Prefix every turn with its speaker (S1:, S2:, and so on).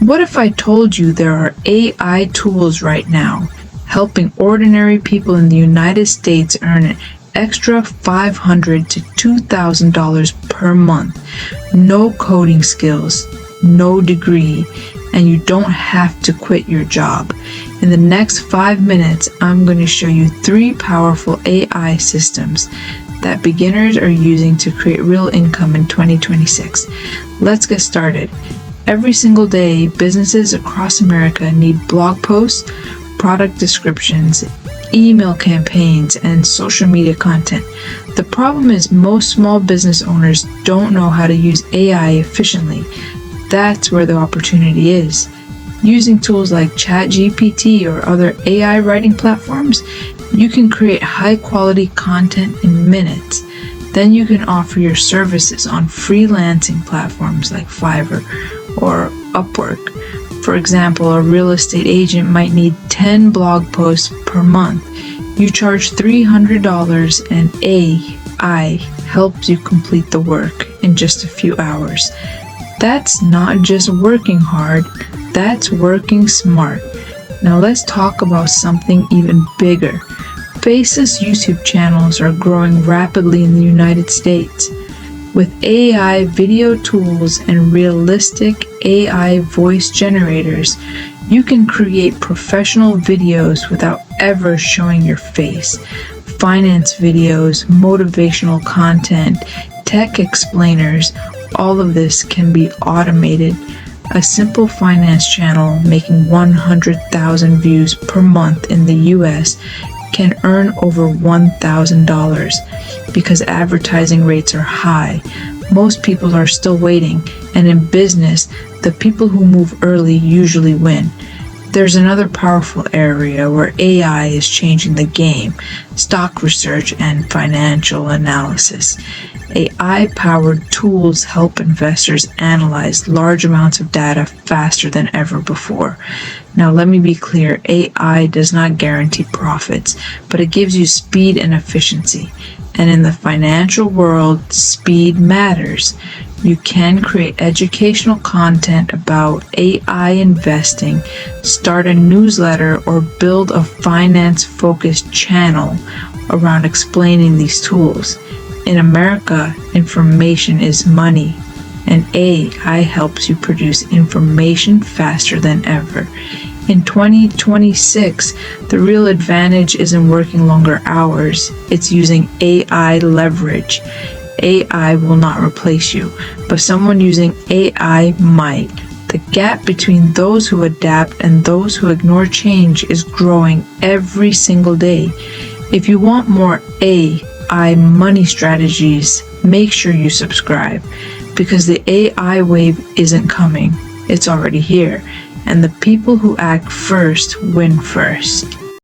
S1: What if I told you there are AI tools right now helping ordinary people in the United States earn an extra $500 to $2,000 per month? No coding skills, no degree, and you don't have to quit your job. In the next 5 minutes, I'm going to show you 3 powerful AI systems that beginners are using to create real income in 2026. Let's get started. Every single day, businesses across America need blog posts, product descriptions, email campaigns, and social media content. The problem is most small business owners don't know how to use AI efficiently. That's where the opportunity is. Using tools like ChatGPT or other AI writing platforms, you can create high-quality content in minutes. Then you can offer your services on freelancing platforms like Fiverr or Upwork. For example, a real estate agent might need 10 blog posts per month. You charge $300 and AI helps you complete the work in just a few hours. That's not just working hard, that's working smart. Now let's talk about something even bigger. Faceless YouTube channels are growing rapidly in the United States. With AI video tools and realistic AI voice generators, you can create professional videos without ever showing your face. Finance videos, motivational content, tech explainers, all of this can be automated. A simple finance channel making 100,000 views per month in the US can earn over $1,000 because advertising rates are high. Most people are still waiting, and in business, the people who move early usually win. There's another powerful area where AI is changing the game: stock research and financial analysis. AI-powered tools help investors analyze large amounts of data faster than ever before. Now, let me be clear, AI does not guarantee profits, but it gives you speed and efficiency. And in the financial world, speed matters. You can create educational content about AI investing, start a newsletter, or build a finance-focused channel around explaining these tools. In America, information is money, and AI helps you produce information faster than ever. In 2026, the real advantage isn't working longer hours, it's using AI leverage. AI will not replace you, but someone using AI might. The gap between those who adapt and those who ignore change is growing every single day. If you want more AI money strategies, make sure you subscribe, because the AI wave isn't coming, it's already here, and the people who act first win first.